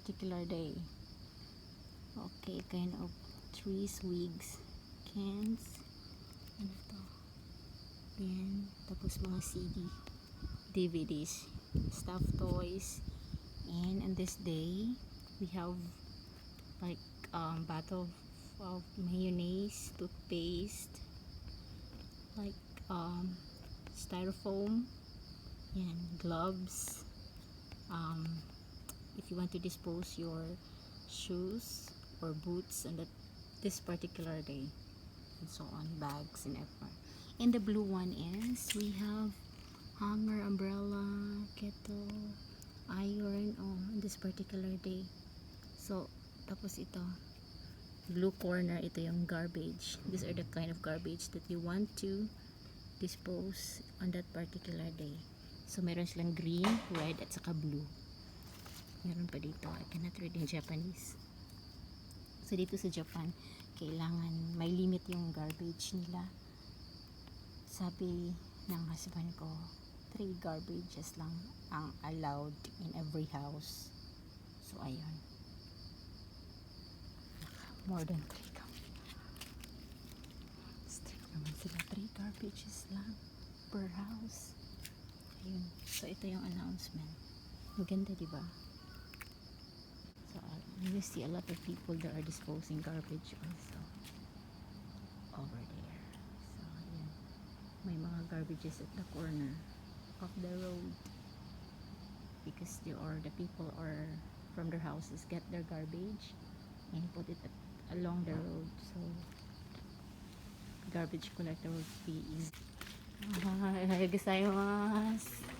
particular day. Okay, kind of trees, wigs, cans, ano to? Yan, tapos mga CD, DVDs, stuffed toys, and on this day, we have like bottle of mayonnaise, toothpaste, like styrofoam, yan, gloves, if you want to dispose your shoes or boots on this particular day, and so on, bags and everything. And the blue one is we have hanger, umbrella, kettle, iron on this particular day. So tapos ito blue corner, ito yung garbage. These are the kind of garbage that you want to dispose on that particular day. So meron silang green, red at saka blue. Meron pa dito, I cannot read in Japanese. So dito sa Japan, kailangan may limit yung garbage nila. Sabi ng husband ko, 3 garbages lang ang allowed in every house. So ayun, more than 3 kami. Strict naman sila, 3 garbages lang per house. Ayun, so ito yung announcement. Maganda, diba? So you see a lot of people that are disposing garbage also over there. So ayun, may mga garbages at the corner of the road because the people are from their houses get their garbage and put it along the road, so garbage collector would be easy. Gozaimasu.